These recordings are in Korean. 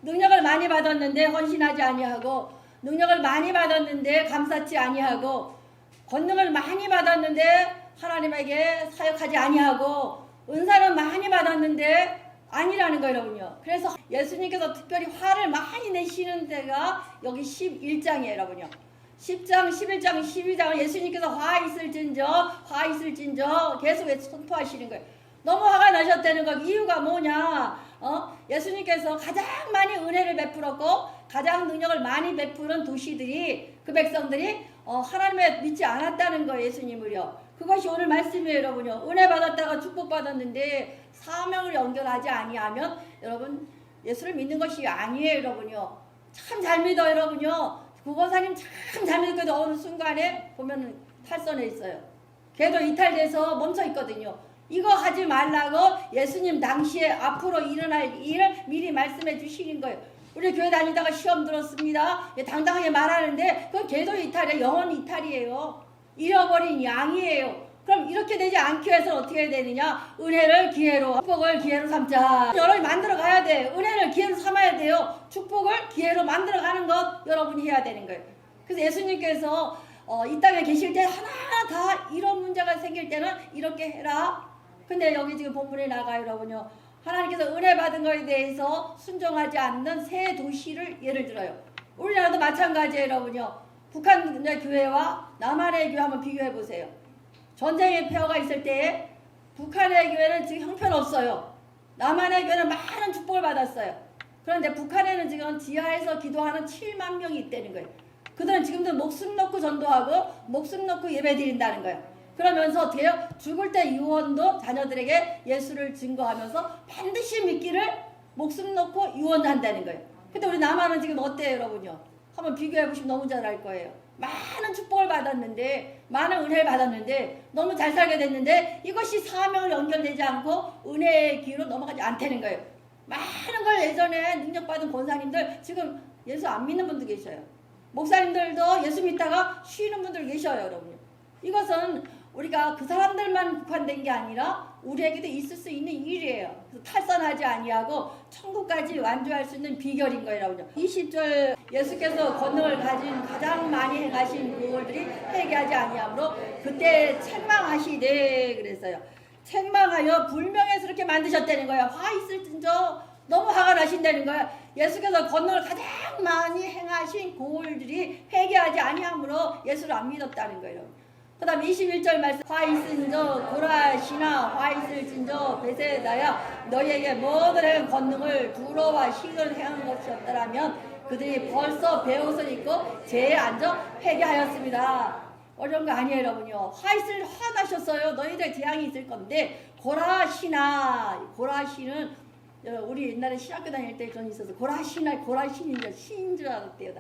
능력을 많이 받았는데 헌신하지 아니하고, 능력을 많이 받았는데 감사치 아니하고, 권능을 많이 받았는데 하나님에게 사역하지 아니하고, 은사는 많이 받았는데 아니라는 거예요, 여러분요. 그래서 예수님께서 특별히 화를 많이 내시는 데가 여기 11장이에요, 여러분요. 10장, 11장, 12장은 예수님께서 화 있을진저 계속 선포하시는 거예요. 너무 화가 나셨다는 거. 이유가 뭐냐? 예수님께서 가장 많이 은혜를 베풀었고 가장 능력을 많이 베푸는 도시들이, 그 백성들이 하나님을 믿지 않았다는 거예요, 예수님을요. 그것이 오늘 말씀이에요, 여러분요. 은혜 받았다가 축복받았는데 사명을 연결하지 아니하면 여러분 예수를 믿는 것이 아니에요, 여러분요. 참 잘 믿어요, 여러분요. 구원사님 참 잘 믿거든. 어느 순간에 보면 탈선해 있어요. 걔도 이탈돼서 멈춰 있거든요. 이거 하지 말라고 예수님 당시에 앞으로 일어날 일을 미리 말씀해 주시는 거예요. 우리 교회 다니다가 시험 들었습니다. 당당하게 말하는데 그건 걔도 이탈이에요. 영혼 이탈이에요. 잃어버린 양이에요. 그럼 이렇게 되지 않기 위해서 어떻게 해야 되느냐? 은혜를 기회로, 축복을 기회로 삼자. 여러분이 만들어 가야 돼. 은혜를 기회로 삼아야 돼요. 축복을 기회로 만들어 가는 것 여러분이 해야 되는 거예요. 그래서 예수님께서 이 땅에 계실 때 하나하나 다 이런 문제가 생길 때는 이렇게 해라. 근데 여기 지금 본문에 나가요, 여러분요. 하나님께서 은혜 받은 것에 대해서 순종하지 않는 새 도시를 예를 들어요. 우리나라도 마찬가지예요, 여러분요. 북한의 교회와 남한의 교회 한번 비교해 보세요. 전쟁의 폐허가 있을 때에 북한의 교회는 지금 형편없어요. 남한의 교회는 많은 축복을 받았어요. 그런데 북한에는 지금 지하에서 기도하는 7만 명이 있다는 거예요. 그들은 지금도 목숨 놓고 전도하고 목숨 놓고 예배 드린다는 거예요. 그러면서 어떻게 해요? 죽을 때 유언도 자녀들에게 예수를 증거하면서 반드시 믿기를 목숨 놓고 유언한다는 거예요. 근데 우리 남한은 지금 어때요, 여러분요? 한번 비교해 보시면 너무 잘 알 거예요. 많은 축복을 받았는데, 많은 은혜를 받았는데, 너무 잘 살게 됐는데 이것이 사명을 연결되지 않고 은혜의 길로 넘어가지 않다는 거예요. 많은 걸 예전에 능력받은 권사님들 지금 예수 안 믿는 분도 계셔요. 목사님들도 예수 믿다가 쉬는 분들 계셔요, 여러분. 이것은 우리가 그 사람들만 국한된 게 아니라 우리에게도 있을 수 있는 일이에요. 그래서 탈선하지 아니하고 천국까지 완주할 수 있는 비결인 거예요, 여러분. 20절 예수께서 권능을 가진 가장 많이 행하신 그들이 회개하지 아니하므로 그때 책망하시되 그랬어요. 책망하여 불명예스럽게 이렇게 만드셨다는 거예요. 화 있을진저 너무 화가 나신다는 거예요. 예수께서 권능을 가장 많이 행하신 그들이 회개하지 아니하므로 예수를 안 믿었다는 거예요. 그 다음 21절 말씀, 화 있을진저 고라시나 화 있을진저 베세다야 너희에게 모든 권능을 두로와 시도를 행한 것이었더라면 그들이 벌써 배옷을 입고 제에 앉아 회개하였습니다. 어려운 거 아니에요, 여러분요. 화 나셨어요. 너희들 재앙이 있을 건데 고라시나, 고라시는 우리 옛날에 신학교 다닐 때 그런 있어서 고라시나, 고라신인 줄 신인 줄 알았대요.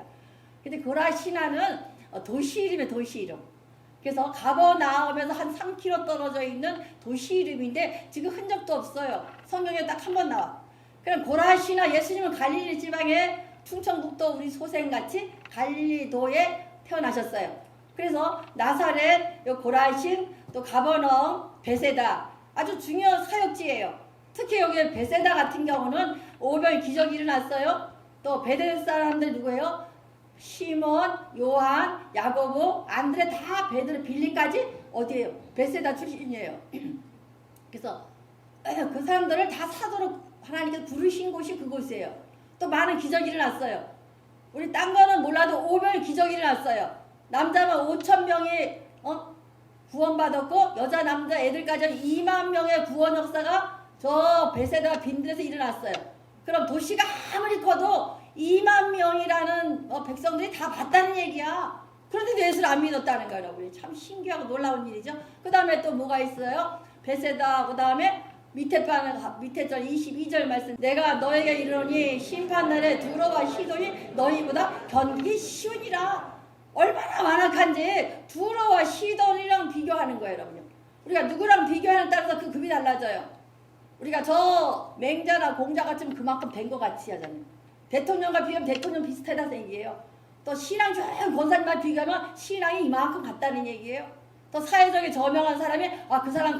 근데 고라시나는 도시 이름이에요, 도시 이름. 그래서 가버나움에서 한 3km 떨어져 있는 도시 이름인데 지금 흔적도 없어요. 성경에 딱 한 번 나와. 그럼 고라시나, 예수님은 갈릴리 지방의 충청북도 우리 소생같이 갈릴리도에 태어나셨어요. 그래서 나사렛, 고라신, 또 가버나움, 베세다 아주 중요한 사역지예요. 특히 여기 베세다 같은 경우는 오병 기적이 일어났어요. 또 베델 사람들 누구예요? 시몬, 요한, 야고보, 안드레 다 베드로, 빌리까지 어디에요? 베세다 출신이에요. 그래서 그 사람들을 다 사도로 하나님께서 부르신 곳이 그곳이에요. 또 많은 기적이 일어났어요. 우리 딴 거는 몰라도 오병 기적이 일어났어요. 남자만 5,000명이 구원받았고 여자 남자 애들까지 2만 명의 구원 역사가 저 베세다 빈들에서 일어났어요. 그럼 도시가 아무리 커도 2만 명이라는 백성들이 다 봤다는 얘기야. 그런데도 예수를 안 믿었다는 거예요, 여러분이. 참 신기하고 놀라운 일이죠. 그 다음에 또 뭐가 있어요? 베세다, 그 다음에 밑에 절 22절 말씀. 내가 너에게 이르노니 심판날에 두로와 시돈이 너희보다 견디기 쉬우니라. 얼마나 완악한지 두로와 시돈이랑 비교하는 거예요, 여러분요. 우리가 누구랑 비교하는 따라서 그 급이 달라져요. 우리가 저 맹자나 공자 같으면 그만큼 된 것 같이 하잖아요. 대통령과 비교하면 대통령 비슷하다는 얘기예요. 또 신앙 좋은 권사님과 비교하면 신앙이 이만큼 같다는 얘기예요. 또 사회적인 저명한 사람이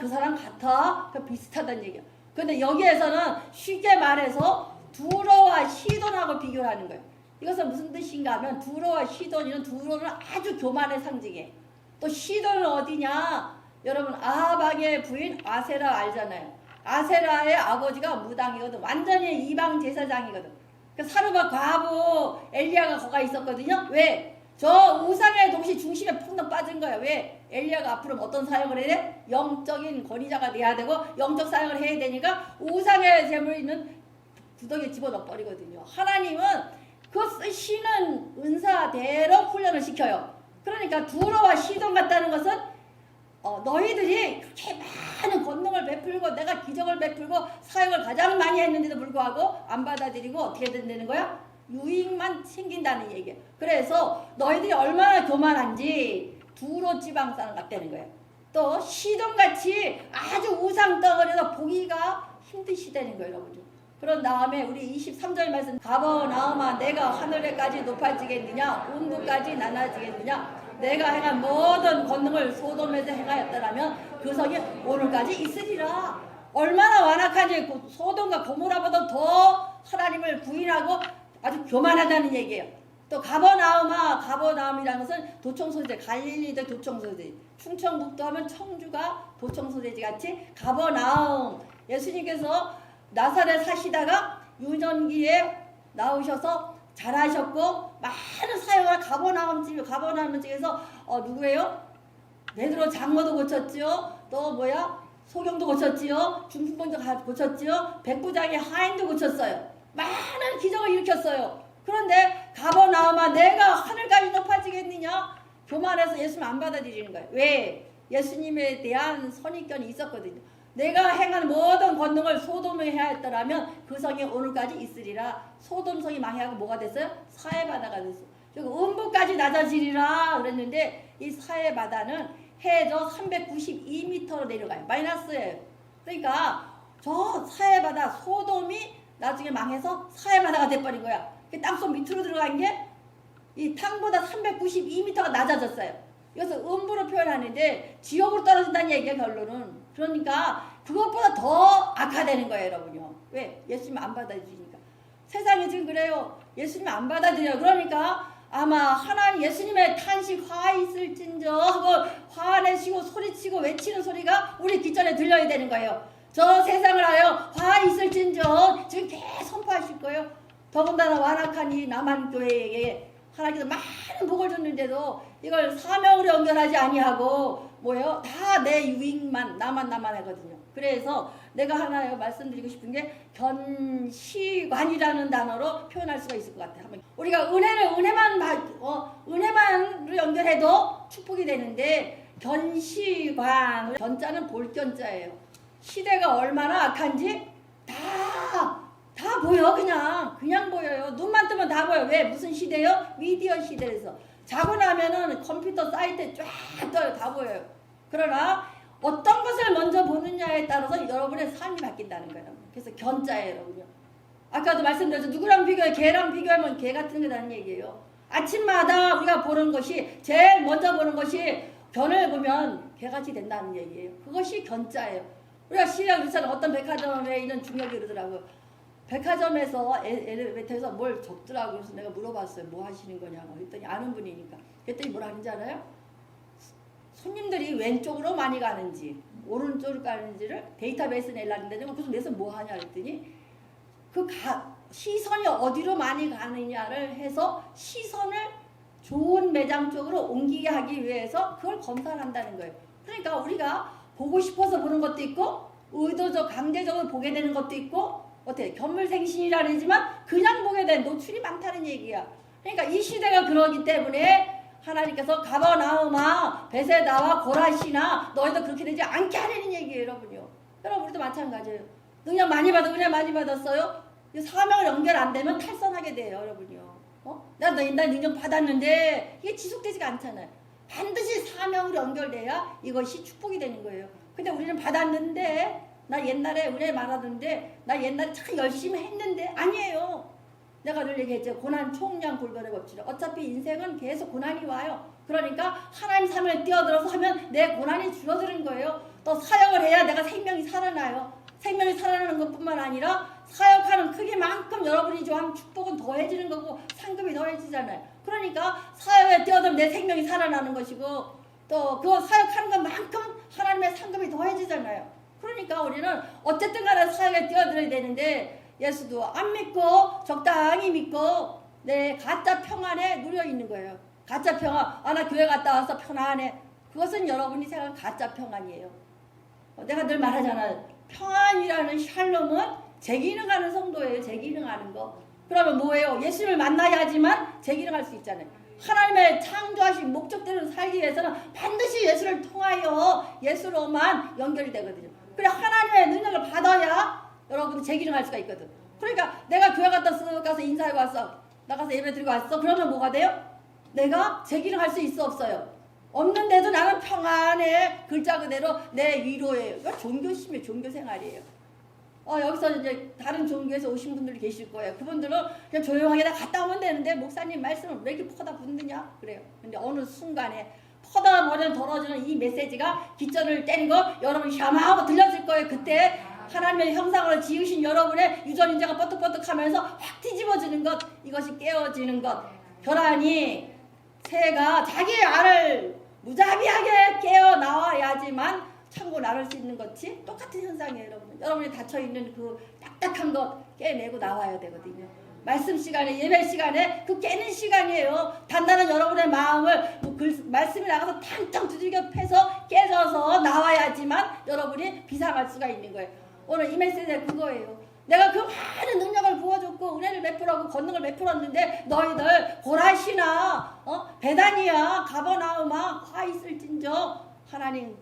그 사람 같아. 비슷하다는 얘기예요. 그런데 여기에서는 쉽게 말해서 두로와 시돈하고 비교를 하는 거예요. 이것은 무슨 뜻인가 하면 두로와 시돈이는 두로는 아주 교만의 상징이에요. 또 시돈은 어디냐? 여러분 아합의 부인 아세라 알잖아요. 아세라의 아버지가 무당이거든. 완전히 이방 제사장이거든. 그 사르밧 과부 엘리야가 거기 있었거든요. 왜? 저 우상의 동시 중심에 푹 빠진 거야. 왜? 엘리야가 앞으로 어떤 사역을 해야 돼? 영적인 권위자가 돼야 되고 영적 사역을 해야 되니까 우상의 재물이 있는 구덩이에 집어넣어 버리거든요. 하나님은 그 쓰시는 은사대로 훈련을 시켜요. 그러니까 두로와 시돈 같다는 것은 너희들이 그렇게 많은 권능을 베풀고 내가 기적을 베풀고 사역을 가장 많이 했는데도 불구하고 안 받아들이고 어떻게 된다는 거야? 유익만 생긴다는 얘기예요. 그래서 너희들이 얼마나 교만한지 두로 지방 사람 같다는 거예요. 또 시돈같이 아주 우상덩어리에서 보기가 힘드시다는 거예요. 여러분. 그런 다음에 우리 23절 말씀 가버나움아 내가 하늘에까지 높아지겠느냐 온도까지 낮아지겠느냐 내가 행한 모든 권능을 소돔에서 행하였더라면 그 성이 오늘까지 있으리라. 얼마나 완악한지 소돔과 고모라보다 더 하나님을 부인하고 아주 교만하다는 얘기예요. 또 가버나움이라는 것은 도청소재, 갈릴리도 도청소재, 충청북도 하면 청주가 도청소재지 같이 가버나움. 예수님께서 나사렛 사시다가 유년기에 나오셔서 잘하셨고 많은 사역을 가버나움 집에서 누구예요? 베드로 장로도 고쳤지요. 또 소경도 고쳤지요. 중풍병도 고쳤지요. 백부장의 하인도 고쳤어요. 많은 기적을 일으켰어요. 그런데 가버나움아 내가 하늘까지 높아지겠느냐? 교만해서 예수님 안 받아들이는 거예요. 왜? 예수님에 대한 선입견이 있었거든요. 내가 행한 모든 권능을 소돔에 행하였더라면 그 성이 오늘까지 있으리라. 소돔성이 망해하고 뭐가 됐어요? 사해바다가 됐어요. 그리고 음부까지 낮아지리라 그랬는데 이 사해바다는 해저 392m로 내려가요. 마이너스예요. 그러니까 저 사해바다 소돔이 나중에 망해서 사해바다가 돼버린 거야. 땅속 밑으로 들어간 게 이 땅보다 392m가 낮아졌어요. 이것을 음부로 표현하는데 지옥으로 떨어진다는 얘기예요. 결론은. 그러니까 그것보다 더 악화되는 거예요. 여러분요. 왜? 예수님 안 받아들이니까. 세상이 지금 그래요. 예수님 안 받아들여요. 그러니까 아마 하나님 예수님의 탄식 화 있을진저 하고 화내시고 소리치고 외치는 소리가 우리 귓전에 들려야 되는 거예요. 저 세상을 하여 화 있을진저 지금 계속 선포하실 거예요. 더군다나 완악한 이 남한교회에 하나님께서 많은 복을 줬는데도 이걸 사명으로 연결하지 아니하고 다 내 유익만 나만 하거든요. 그래서 내가 하나 말씀드리고 싶은 게 견시관이라는 단어로 표현할 수가 있을 것 같아요. 우리가 은혜만으로 연결해도 축복이 되는데 견시관, 견자는 볼견자예요. 시대가 얼마나 악한지 다 보여. 그냥 보여요. 눈만 뜨면 다 보여. 왜? 무슨 시대요? 미디어 시대에서 자고 나면은 컴퓨터 사이트에 쫙 떠요. 다 보여요. 그러나 어떤 것을 먼저 보느냐에 따라서 여러분의 삶이 바뀐다는 거예요. 그래서 견자예요. 여러분요. 아까도 말씀드렸죠. 누구랑 비교해? 개랑 비교하면 개 같은 거라는 얘기예요. 아침마다 우리가 보는 것이 제일 먼저 보는 것이 견을 보면 개같이 된다는 얘기예요. 그것이 견자예요. 우리가 시력 유사는 어떤 백화점에 있는 중역이 그러더라고요. 백화점에서 엘리베이터에서 뭘 적더라고요. 그래서 내가 물어봤어요. 뭐 하시는 거냐고. 그랬더니 아는 분이니까. 그랬더니 뭐라 하는지 알아요? 손님들이 왼쪽으로 많이 가는지 오른쪽으로 가는지를 데이터베이스 내려는데 그래서 내서 뭐 하냐 그랬더니 시선이 어디로 많이 가느냐를 해서 시선을 좋은 매장 쪽으로 옮기게 하기 위해서 그걸 검사를 한다는 거예요. 그러니까 우리가 보고 싶어서 보는 것도 있고 의도적 강제적으로 보게 되는 것도 있고 견물생신이라 그러지만 그냥 보게 된 노출이 많다는 얘기야. 그러니까 이 시대가 그러기 때문에 하나님께서 가버나움아 베세다와 고라시나 너희도 그렇게 되지 않게 하려는 얘기예요. 여러분요. 여러분 우리도 마찬가지예요. 능력 많이 받아 은혜 많이 받았어요. 사명을 연결 안 되면 탈선하게 돼요. 여러분요. 나 능력 받았는데 이게 지속되지가 않잖아요. 반드시 사명으로 연결돼야 이것이 축복이 되는 거예요. 근데 우리는 받았는데 나 옛날에 은혜 많았는데 나 옛날에 참 열심히 했는데 아니에요. 내가 늘 얘기했죠. 고난 총량 골반의 법칙을. 어차피 인생은 계속 고난이 와요. 그러니까 하나님 삶을 뛰어들어서 하면 내 고난이 줄어드는 거예요. 또 사역을 해야 내가 생명이 살아나요. 생명이 살아나는 것뿐만 아니라 사역하는 크기만큼 여러분이 좋아하면 축복은 더해지는 거고 상급이 더해지잖아요. 그러니까 사역에 뛰어들면 내 생명이 살아나는 것이고 또 그 사역하는 것만큼 하나님의 상급이 더해지잖아요. 그러니까 우리는 어쨌든 간에 사역에 뛰어들어야 되는데 예수도 안 믿고 적당히 믿고 내 가짜 평안에 누려 있는 거예요. 가짜 평안. 나 교회 갔다 와서 편안해. 그것은 여러분이 생각하는 가짜 평안이에요. 내가 늘 말하잖아요. 평안이라는 샬롬은 재기능하는 성도예요. 재기능하는 거. 그러면 뭐예요? 예수님을 만나야지만 재기능할 수 있잖아요. 하나님의 창조하신 목적대로 살기 위해서는 반드시 예수를 통하여 예수로만 연결이 되거든요. 그래 하나님의 능력을 받아야 여러분이 재기능할 수가 있거든. 그러니까 내가 교회 갔다 가서 인사해 왔어. 나가서 예배 드리고 왔어. 그러면 뭐가 돼요? 내가 재기능할 수 있어 없어요? 없는데도 나는 평안해. 글자 그대로 내 위로예요. 이거 종교심이에요. 종교생활이에요. 여기서 이제 다른 종교에서 오신 분들이 계실 거예요. 그분들은 그냥 조용하게 다 갔다 오면 되는데 목사님 말씀을 왜 이렇게 퍼다 붓느냐 그래요. 근데 어느 순간에 퍼다 버리는 더러지는 이 메시지가 기절을 때리고 여러분 샤마하고 들렸을 거예요. 그때 하나님의 형상으로 지으신 여러분의 유전인자가 뻐뜩뻐뜩하면서 확 뒤집어지는 것, 이것이 깨어지는 것. 결혼이 새가 자기 알을 무자비하게 깨어 나와야지만 참고 나를 수 있는 것이 똑같은 현상이에요. 여러분이 닫혀있는 그 딱딱한 것 깨내고 나와야 되거든요. 말씀 시간에 예배 시간에 그 깨는 시간이에요. 단단한 여러분의 마음을 말씀이 나가서 탕탕 두들겨 패서 깨져서 나와야지만 여러분이 비상할 수가 있는 거예요. 오늘 이 메시지가 그거예요. 내가 그 많은 능력을 부어줬고 은혜를 베풀었고 권능을 베풀었는데 너희들 고라시나 베다니아 가버나움아 화 있을진저 하나님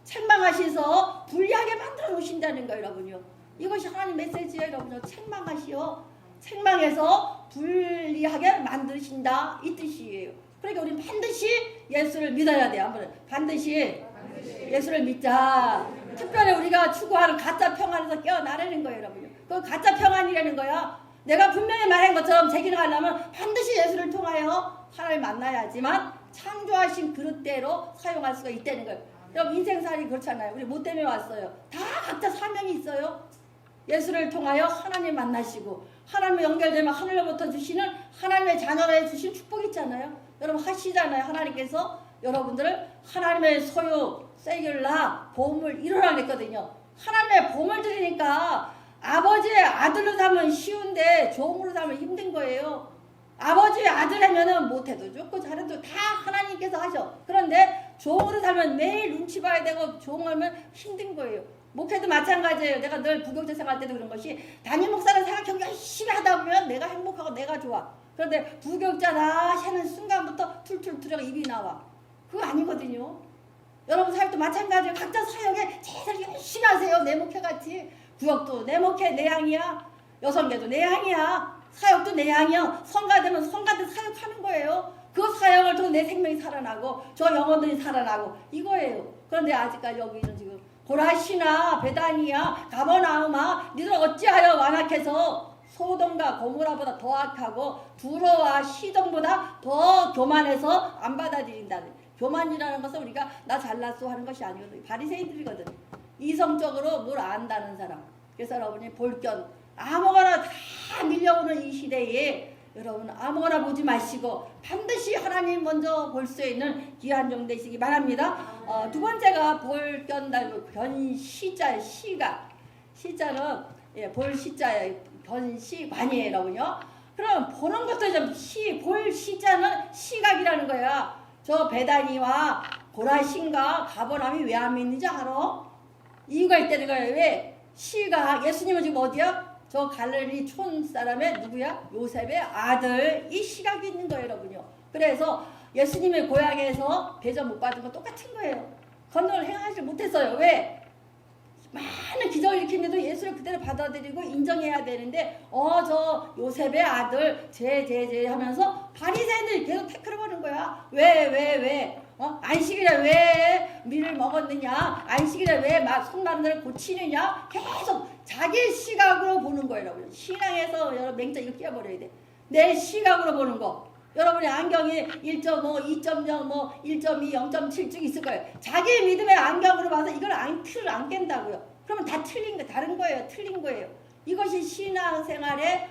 책망하셔서 불리하게 만들어 놓으신다는 거예요. 여러분요. 이것이 하나님 메시지예요. 여러분요. 책망하시오. 책망해서 불리하게 만드신다 이 뜻이에요. 그러니까 우리는 반드시 예수를 믿어야 돼요. 한번 반드시 예수를 믿자. 특별히 우리가 추구하는 가짜 평안에서 깨어나려는 거예요. 여러분요. 그 가짜 평안이라는 거야. 내가 분명히 말한 것처럼 재기능하려면 반드시 예수를 통하여 하나님을 만나야지만 창조하신 그릇대로 사용할 수가 있다는 거예요. 여러분 인생살이 그렇잖아요. 우리 뭐 때문에 왔어요? 다 각자 사명이 있어요. 예수를 통하여 하나님 만나시고 하나님과 연결되면 하늘로부터 주시는 하나님의 자녀로 주신 축복이 있잖아요. 여러분 하시잖아요. 하나님께서 여러분들을 하나님의 소유 세귤라 보험을 이루라 그랬거든요. 하나님의 보험을 드리니까 아버지의 아들로 살면 쉬운데 종으로 살면 힘든 거예요. 아버지의 아들 하면은 못해도 좋고 잘해도 다 하나님께서 하셔. 그런데 종으로 살면 매일 눈치 봐야 되고 종하면 힘든 거예요. 목회도 마찬가지예요. 내가 늘 부교제 생활 때도 그런 것이 담임 목사를 생각하고 열심히 하다 보면 내가 행복하고 내가 좋아. 그런데 부교자다 하는 순간부터 툴툴툴 입이 나와. 그거 아니거든요. 여러분 사역도 마찬가지예요. 각자 사역에 제일 열심히 하세요. 내 목회같이. 구역도 내 목회 내 향이야. 여성계도 내 향이야. 사역도 내 향이야. 성가되면 성가대 사역하는 거예요. 그 사역을 통해 내 생명이 살아나고 저 영혼들이 살아나고 이거예요. 그런데 아직까지 여기는 지금 고라시나 베다니아 가버나움아 니들 어찌하여 완악해서 소돔과 고모라보다 더 악하고 두로와 시돈보다 더 교만해서 안 받아들인다는. 교만이라는 것은 우리가 나 잘났어 하는 것이 아니거든요. 바리새인들이거든. 이성적으로 뭘 안다는 사람. 그래서 여러분이 볼견 아무거나 다 밀려오는 이 시대에 여러분 아무거나 보지 마시고 반드시 하나님 먼저 볼 수 있는 귀한 종 되시기 바랍니다. 두 번째가 볼견 변시자 시가 시자는 볼 시자예요. 변시관이에요, 여러분요. 그럼 보는 것도 좀 볼 시자는 시각이라는 거야. 저 베다니와 고라신과 가버나움이 왜 안 믿는지 알아? 이유가 있다는 거예요. 왜? 시각 예수님은 지금 어디야? 저 갈릴리 촌 사람의 누구야? 요셉의 아들 이 시각이 있는 거예요, 여러분요. 그래서 예수님의 고향에서 배전 못 받은 건 똑같은 거예요. 건너를 행하지 못했어요. 왜? 많은 기적을 일으키는데도 예수를 그대로 받아들이고 인정해야 되는데 저 요셉의 아들 제 하면서 바리새인들이 계속 태클을 거는 거야. 왜? 안식일에 왜 밀을 먹었느냐? 안식일에 왜 손 마른 데를 고치느냐? 계속 자기 시각으로 보는 거예요, 여러분. 신앙에서 여러분 맹점 이거 끼워버려야 돼. 내 시각으로 보는 거. 여러분의 안경이 1.5, 2.0, 1.2, 0.7쭉 있을 거예요. 자기 믿음의 안경으로 봐서 이걸 틀을 안 깬다고요. 그러면 다 틀린 거, 다른 거예요. 틀린 거예요. 이것이 신앙생활의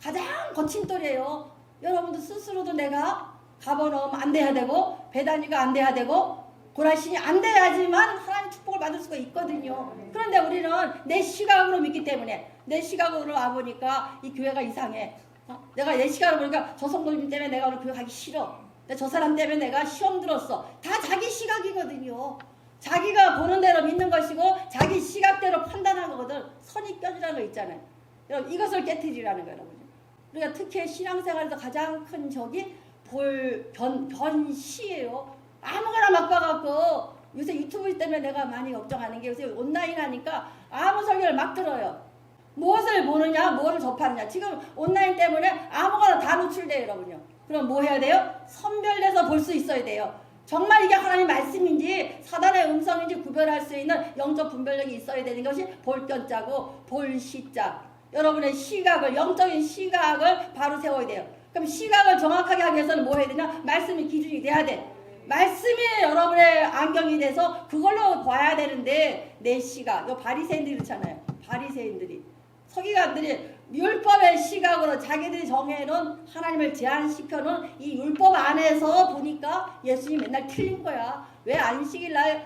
가장 거친 돌이에요. 여러분도 스스로도 내가 가버너움 안 돼야 되고 배단위가 안 돼야 되고 고라신이 안 돼야지만 하나님 축복을 받을 수가 있거든요. 그런데 우리는 내 시각으로 믿기 때문에 내 시각으로 와보니까 이 교회가 이상해. 내가 내 시각으로 보니까 저 성도님 때문에 내가 오늘 교회 가기 싫어. 저 사람 때문에 내가 시험 들었어. 다 자기 시각이거든요. 자기가 보는 대로 믿는 것이고 자기 시각대로 판단하는 거거든. 선입견이라는 거 있잖아요. 여러분 이것을 깨트리라는 거예요. 여러분. 우리가 특히 신앙생활에서 가장 큰 적이 변시예요. 아무거나 막 봐갖고 요새 유튜브 때문에 내가 많이 걱정하는 게 요새 온라인 하니까 아무 설교를 막 들어요. 무엇을 보느냐, 뭐를 접하느냐. 지금 온라인 때문에 아무거나 다 노출돼요, 여러분요. 그럼 뭐 해야 돼요? 선별돼서 볼 수 있어야 돼요. 정말 이게 하나님 말씀인지 사단의 음성인지 구별할 수 있는 영적 분별력이 있어야 되는 것이 볼견자고 볼시자. 여러분의 시각을, 영적인 시각을 바로 세워야 돼요. 그럼 시각을 정확하게 하기 위해서는 뭐 해야 되냐? 말씀이 기준이 돼야 돼. 말씀이 여러분의 안경이 돼서 그걸로 봐야 되는데 내 시각, 요 바리새인들이 그렇잖아요. 바리새인들이 서기관들이 율법의 시각으로 자기들이 정해놓은 하나님을 제한시켜놓은 이 율법 안에서 보니까 예수님 맨날 틀린 거야. 왜 안식일날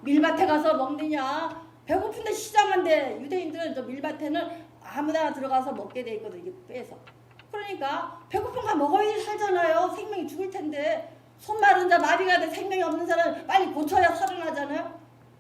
밀밭에 가서 먹느냐. 배고픈데 시장한데 유대인들은 저 밀밭에는 아무데나 들어가서 먹게 돼 있거든. 이게 빼서. 그러니까 배고픈 거 먹어야지 살잖아요. 생명이 죽을 텐데. 손 마른 자 마비가 돼 생명이 없는 사람은 빨리 고쳐야 살아나잖아요.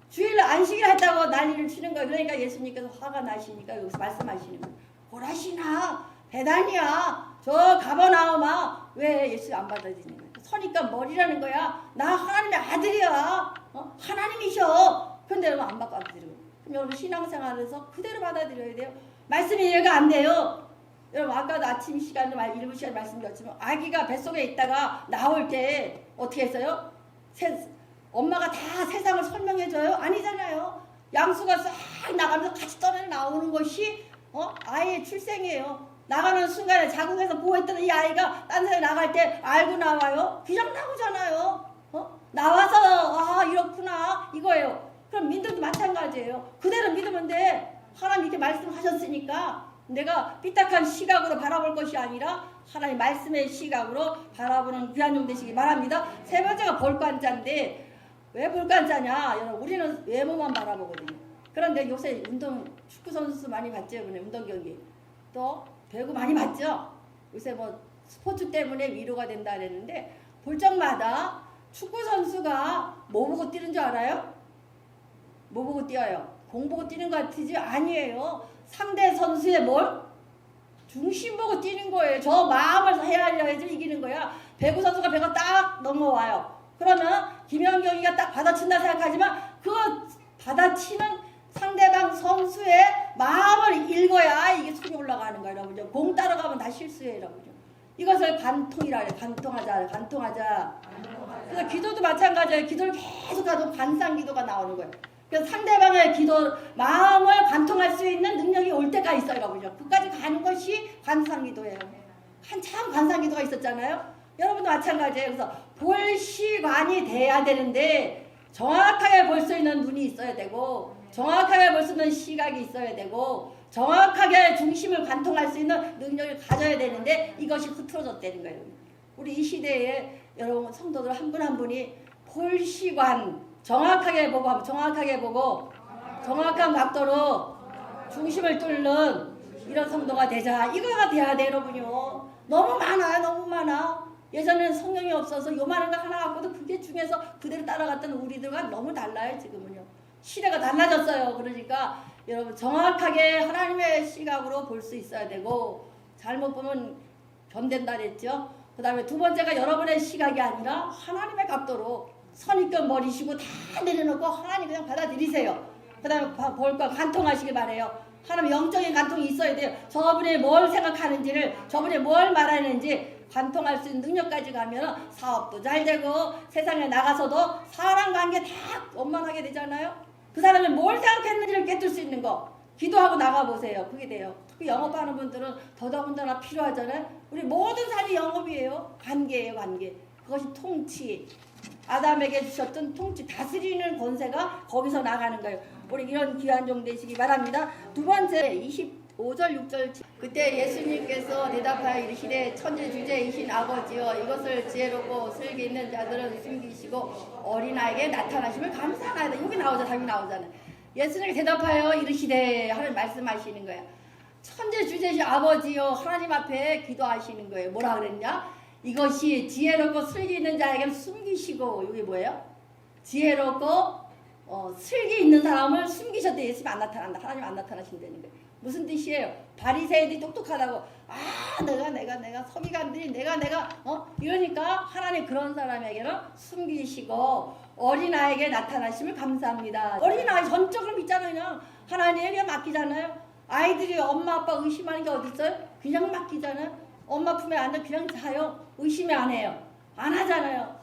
주일 안식일 했다고 난리를 치는 거예요. 그러니까 예수님께서 화가 나시니까 여기서 말씀하시는 거예요. 고라시나 배단이야 저 가버나움아 왜 예수 안 받아들이는 거야. 서니까 머리라는 거야. 나 하나님의 아들이야. 하나님이셔. 근데 여러분 안 받아들여요. 그럼 여러분 신앙생활에서 그대로 받아들여야 돼요. 말씀이 이해가 안 돼요. 여러분 아까도 아침 시간에 일부 시간 말씀드렸지만 아기가 뱃속에 있다가 나올 때 어떻게 했어요? 엄마가 다 세상을 설명해줘요? 아니잖아요. 양수가 싹 나가면서 같이 떨어져 나오는 것이 아이의 출생이에요. 나가는 순간에 자궁에서 보호했던 이 아이가 딴 세상에 나갈 때 알고 나와요? 그냥 나오잖아요. 나와서 이렇구나 이거예요. 그럼 믿음도 마찬가지예요. 그대로 믿으면 돼. 하나님 이렇게 말씀하셨으니까 내가 삐딱한 시각으로 바라볼 것이 아니라 하나님 말씀의 시각으로 바라보는 귀한 종 되시기 바랍니다. 세 번째가 볼관자인데 왜 볼관자냐? 여러분 우리는 외모만 바라보거든요. 그런데 요새 축구 선수 많이 봤죠? 이번에 운동 경기 또 배구 많이 봤죠? 요새 뭐 스포츠 때문에 위로가 된다 그랬는데 볼 적마다 축구 선수가 뭐 보고 뛰는 줄 알아요? 뭐 보고 뛰어요? 공 보고 뛰는 것 같으지? 아니에요. 상대 선수의 뭘? 중심 보고 뛰는 거예요. 저 마음을 헤아려야지 이기는 거야. 배구 선수가 배가 딱 넘어와요. 그러면 김연경이가 딱 받아친다 생각하지만 그 받아치는 상대방 선수의 마음을 읽어야 이게 손이 올라가는 거예요. 여러분요. 공 따라가면 다 실수예요. 여러분요. 이것을 관통이라 해요. 관통하자. 그래서 기도도 마찬가지예요. 기도를 계속 하도 관상기도가 나오는 거예요. 그래서 상대방의 기도 마음을 관통할 수 있는 능력이 올 때가 있어요. 여러분요. 그까지 가는 것이 관상기도예요. 한참 관상기도가 있었잖아요. 여러분도 마찬가지예요. 그래서 볼시관이 돼야 되는데 정확하게 볼 수 있는 눈이 있어야 되고 정확하게 볼 수 있는 시각이 있어야 되고 정확하게 중심을 관통할 수 있는 능력을 가져야 되는데 이것이 흐트러졌다는 거예요. 우리 이 시대에 여러분 성도들 한 분 한 분이 볼시관 정확하게 보고 정확한 각도로 중심을 뚫는 이런 성도가 되자. 이거가 돼야 돼 여러분요. 너무 많아. 예전에는 성경이 없어서 요만한 거 하나 갖고도 그게 중에서 그대로 따라갔던 우리들과 너무 달라요. 지금은요. 시대가 달라졌어요. 그러니까 여러분 정확하게 하나님의 시각으로 볼 수 있어야 되고 잘못 보면 변된다 그랬죠. 그 다음에 두 번째가 여러분의 시각이 아니라 하나님의 각도로 선입견 버리시고 다 내려놓고 하나님 그냥 받아들이세요. 그 다음에 볼과 관통하시기 바래요. 하나님 영적인 관통이 있어야 돼요. 저분이 뭘 생각하는지를 저분이 뭘 말하는지 관통할 수 있는 능력까지 가면 사업도 잘 되고 세상에 나가서도 사람 관계 다 원만하게 되잖아요. 그 사람이 뭘 생각했는지를 깨뜨릴 수 있는 거 기도하고 나가보세요. 그게 돼요. 그 영업하는 분들은 더더군다나 필요하잖아요. 우리 모든 삶이 영업이에요. 관계예요. 관계. 그것이 통치. 아담에게 주셨던 통치 다스리는 권세가 거기서 나가는 거예요. 우리 이런 귀한 종 되시기 바랍니다. 두 번째 20 5절 6절 그때 예수님께서 대답하여 이르시되 천지주제이신 아버지여 이것을 지혜롭고 슬기 있는 자들은 숨기시고 어린아이에게 나타나심을 감사하나이다. 여기 나오자 답이 나오잖아요. 예수님께 대답하여 이르시되 하는 말씀하시는 거예요. 천지주제이신 아버지여 하나님 앞에 기도하시는 거예요. 뭐라 그랬냐? 이것이 지혜롭고 슬기 있는 자에게는 숨기시고 이게 뭐예요? 지혜롭고 슬기 있는 사람을 숨기셨대. 예수님 안 나타난다. 하나님 안 나타나신다는 거예요. 무슨 뜻이에요? 바리새인들이 똑똑하다고 내가 서기관들이 내가 이러니까 하나님 그런 사람에게는 숨기시고 어린아이에게 나타나심을 감사합니다. 어린아이 전적으로 믿잖아요. 그냥 하나님에게 맡기잖아요. 아이들이 엄마 아빠 의심하는 게 어디 있어요? 그냥 맡기잖아요. 엄마 품에 앉아 그냥 자요. 의심이 안 해요. 안 하잖아요.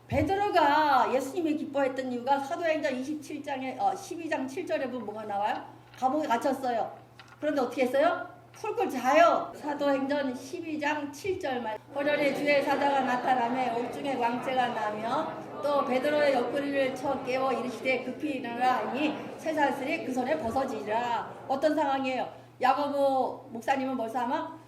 베드로가 예수님이 기뻐했던 이유가 사도행전 27장에 12장 7절에 보면 뭐가 나와요? 감옥에 갇혔어요. 그런데 어떻게 했어요? 쿨쿨 자요. 사도행전 12장 7절 말 호련히 주의 사자가 나타나며 옥중에 광채가 나며 또 베드로의 옆구리를 쳐 깨워 이르시되 급히 일어나라 하니 쇠사슬이 그 손에 벗어지리라. 어떤 상황이에요? 야고보 목사님은 벌써 아마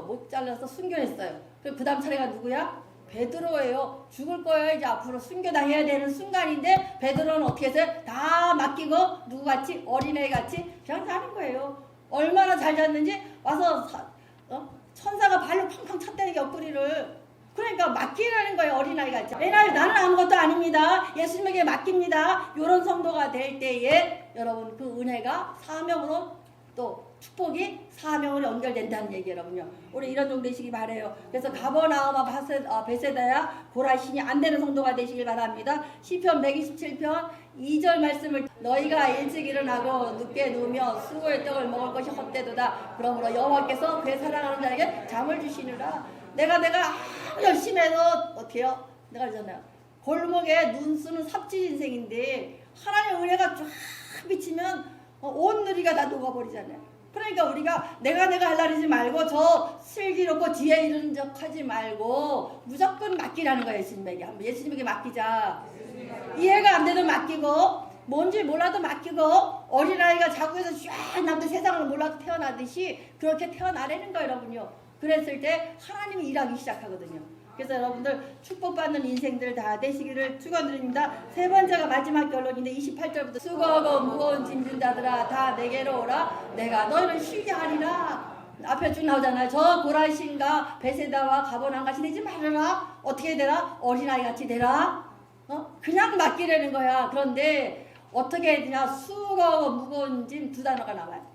못 잘라서 순교했어요. 그 다음 차례가 누구야? 베드로예요. 죽을 거예요. 이제 앞으로 순교당해야 되는 순간인데 베드로는 어떻게 했어요? 다 맡기고 누구같이? 어린애같이 그냥 자는 거예요. 얼마나 잘 잤는지 와서 천사가 발로 쾅쾅 찼다는 게 옆구리를. 그러니까 맡기라는 거예요. 어린아이같이. 왜냐하면 나는 아무것도 아닙니다. 예수님에게 맡깁니다. 이런 성도가 될 때에 여러분 그 은혜가 사명으로 또 축복이 사명으로 연결된다는 얘기예요. 여러분요. 우리 이런 정도 되시기 바래요. 그래서 가버나움과 베세다야 고라신이 안 되는 성도가 되시길 바랍니다. 시편 127편 2절 말씀을 너희가 일찍 일어나고 늦게 누우며 수고의 떡을 먹을 것이 헛되도다. 그러므로 여호와께서 그의 사랑하는 자에게 잠을 주시느라. 내가 아무 열심히 해도 어떻게 해요? 내가 그러잖아요. 골목에 눈 쓰는 삽질 인생인데 하나님의 은혜가 쫙 비치면 온 누리가 다 녹아버리잖아요. 그러니까 우리가 내가 하려지 말고 저 슬기롭고 지혜 이른 척 하지 말고 무조건 맡기라는 거예요. 예수님에게. 한번 예수님에게 맡기자. 이해가 안 돼도 맡기고 뭔지 몰라도 맡기고 어린아이가 자고에서 쫙 남들 세상을 몰라도 태어나듯이 그렇게 태어나라는 거예요. 여러분요. 그랬을 때 하나님이 일하기 시작하거든요. 그래서 여러분들 축복받는 인생들 다 되시기를 축원드립니다. 세 번째가 마지막 결론인데 28절부터 수고하고 무거운 짐진 자들아 다 내게로 오라 내가 너희를 쉬게 하리라. 앞에 쭉 나오잖아요. 저 고라신과 베세다와 가버나움 같이 되지 말아라. 어떻게 되라? 어린아이 같이 되라. 그냥 맡기라는 거야. 그런데 어떻게 되냐? 수고하고 무거운 짐 두 단어가 나와요.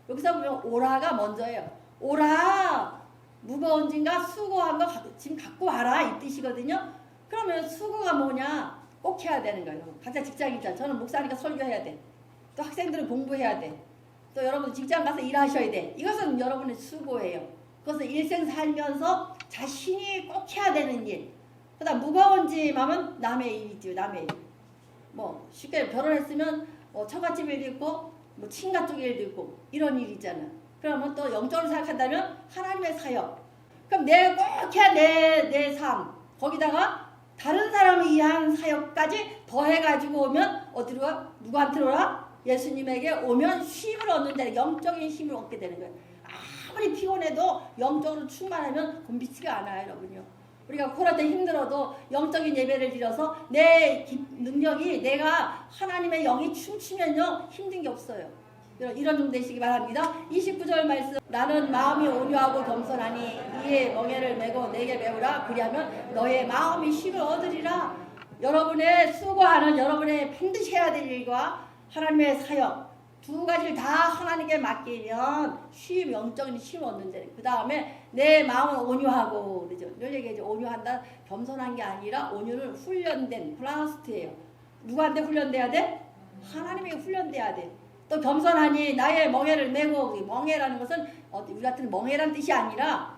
여기서 보면 오라가 먼저예요. 오라. 무거운 짐과 수고한 거 짐 갖고 와라 이 뜻이거든요. 그러면 수고가 뭐냐? 꼭 해야 되는 거예요. 각자 직장이잖아. 저는 목사니까 설교해야 돼. 또 학생들은 공부해야 돼. 또 여러분 직장 가서 일하셔야 돼. 이것은 여러분의 수고예요. 그것은 일생 살면서 자신이 꼭 해야 되는 일. 그다음 무거운 짐 하면 남의 일이죠. 남의 일. 뭐 쉽게 결혼했으면 처갓집 일도 있고 뭐 친가 쪽 일도 있고 이런 일이 있잖아. 그러면 또 영적으로 생각한다면 하나님의 사역. 그럼 내가 꼭 해야 내 삶. 거기다가 다른 사람을 위한 사역까지 더해가지고 오면 어디로 와? 누구한테 오라? 예수님에게 오면 쉼을 얻는다. 영적인 힘을 얻게 되는 거예요. 아무리 피곤해도 영적으로 충만하면 곤비치가 않아요. 여러분요. 우리가 코로나 때 힘들어도 영적인 예배를 드려서 내 능력이 내가 하나님의 영이 춤추면요 힘든 게 없어요. 이런 정도 되시기 바랍니다. 29절 말씀 나는 마음이 온유하고 겸손하니 이에 멍에를 메고 내게 배우라. 그리하면 너의 마음이 쉼을 얻으리라. 여러분의 수고하는 여러분의 반드시 해야 될 일과 하나님의 사역 두 가지를 다 하나님께 맡기면 쉼, 영적인 쉼을 얻는데 그 다음에 내 마음은 온유하고 그러죠. 이런 얘기죠. 온유한다. 겸손한 게 아니라 온유는 훈련된 플라스트예요. 누구한테 훈련돼야 돼? 하나님에게 훈련돼야 돼. 또 겸손하니 나의 멍에를 메고 멍에라는 것은 우리 같은 멍에란 뜻이 아니라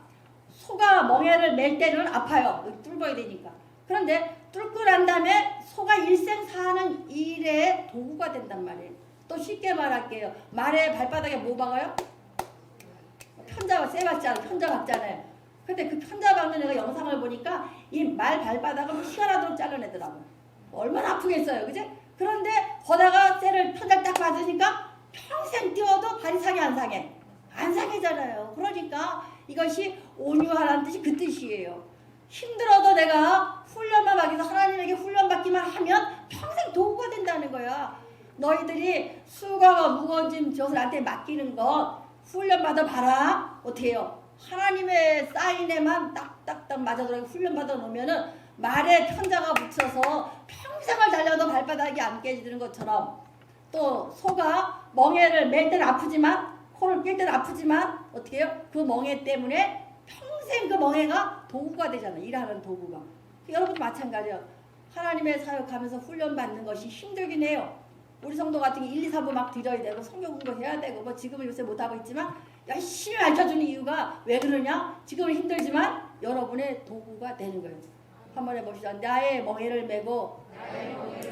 소가 멍에를 맬 때는 아파요. 뚫어야 되니까. 그런데 뚫고 난 다음에 소가 일생 사는 일에 도구가 된단 말이에요. 또 쉽게 말할게요. 말의 발바닥에 뭐 박아요? 편자 쇠박자 편자 박잖아요. 근데 그 편자 박는 내가 영상을 보니까 이 말 발바닥을 희한하도록 잘라내더라고요. 얼마나 아프겠어요. 그지? 그런데 거다가 쇠를 편자를 딱 받으니까 평생 뛰어도 발이 상해 안 상해? 안 상해잖아요. 그러니까 이것이 온유하라는 뜻이 그 뜻이에요. 힘들어도 내가 훈련만 받기 위해서 하나님에게 훈련받기만 하면 평생 도구가 된다는 거야. 너희들이 수고가 무거운 짐 져서 나한테 맡기는 것 훈련받아 봐라. 어떻게 해요? 하나님의 사인에만 딱딱딱 맞아들어가고 훈련받아 놓으면은 말에 편자가 붙여서 평생을 달려도 발바닥이 안 깨지는 것처럼, 또 소가 멍에를 맬 때는 아프지만, 코를 낄 때는 아프지만 어떻게 해요? 그 멍에 때문에 평생 그 멍에가 도구가 되잖아요. 일하는 도구가. 여러분도 마찬가지예요. 하나님의 사역하면서 훈련받는 것이 힘들긴 해요. 우리 성도 같은 게 1, 2, 3부 막 드려야 되고 성경 공부해야 되고 뭐 지금은 요새 못하고 있지만 열심히 가르쳐주는 이유가 왜 그러냐? 지금은 힘들지만 여러분의 도구가 되는 거예요. 한번 해봅시다. 나의 멍에를 메고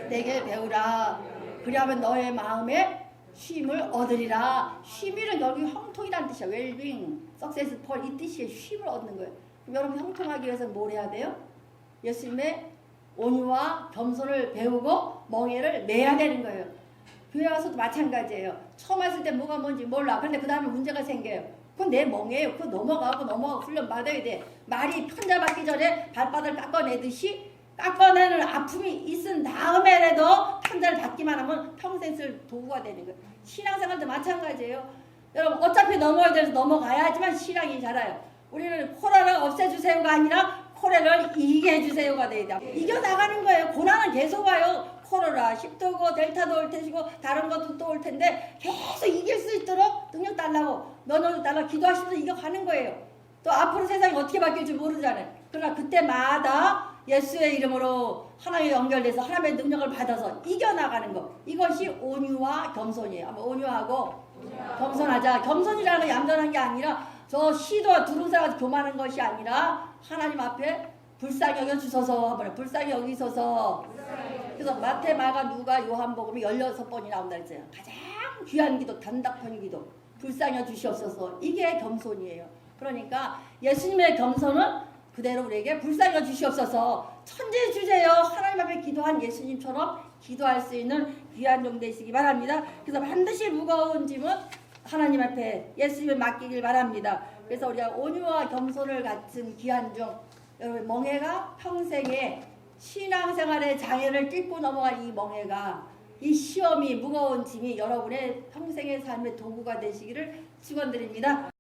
내게 배우라. 그리하면 너의 마음에 쉼을 얻으리라. 쉼이는 결국 형통이라는 뜻이야. 웰빙, 석세스풀 이 뜻이에요. 쉼을 얻는 거예요. 그럼 여러분 형통하기 위해서는 뭘 해야 돼요? 예수님의 온유와 겸손을 배우고 멍에를 매야 되는 거예요. 교회 와서도 마찬가지예요. 처음 왔을 때 뭐가 뭔지 몰라. 그런데 그 다음에 문제가 생겨요. 그건 내 멍에예요. 그거 넘어가고 훈련 받아야 돼. 말이 편자 받기 전에 발바닥을 깎아내듯이 깎아내는 아픔이 있은 다음에라도 편자를 받기만 하면 평생 쓸 도구가 되는 거예요. 신앙생활도 마찬가지예요. 여러분 어차피 넘어야 돼서 넘어가야 하지만 신앙이 자라요. 우리는 코로나를 없애주세요가 아니라 코로나를 이기게 해주세요가 돼야 돼. 이겨나가는 거예요. 고난은 계속 와요. 코로나, 10도고 델타도 올 테시고 다른 것도 또 올 텐데 계속 이길 수 있도록 능력 달라고 면역력 달라고 기도하시면서 이겨가는 거예요. 또 앞으로 세상이 어떻게 바뀔지 모르잖아요. 그러나 그때마다 예수의 이름으로 하나님과 연결돼서 하나님의 능력을 받아서 이겨나가는 것. 이것이 온유와 겸손이에요. 한번 온유하고 겸손하자. 겸손이라는 건 얌전한 게 아니라 저 시도와 두루사가 교만한 것이 아니라 하나님 앞에 불쌍히 여겨주소서. 불쌍히 여기소서. 그래서 마태, 마가, 누가, 요한복음이 16번이 나온다 했어요. 가장 귀한 기도, 단답한 기도. 불쌍히 여주시옵소서. 이게 겸손이에요. 그러니까 예수님의 겸손은 그대로 우리에게 불쌍히 여주시옵소서. 천지 주제여 하나님 앞에 기도한 예수님처럼 기도할 수 있는 귀한 종 되시기 바랍니다. 그래서 반드시 무거운 짐은 하나님 앞에 예수님을 맡기길 바랍니다. 그래서 우리가 온유와 겸손을 갖춘 귀한 종, 여러분 멍해가 평생에 신앙생활의 장애를 뚫고 넘어갈 이 멍해가, 이 시험이 무거운 짐이 여러분의 평생의 삶의 도구가 되시기를 축원드립니다.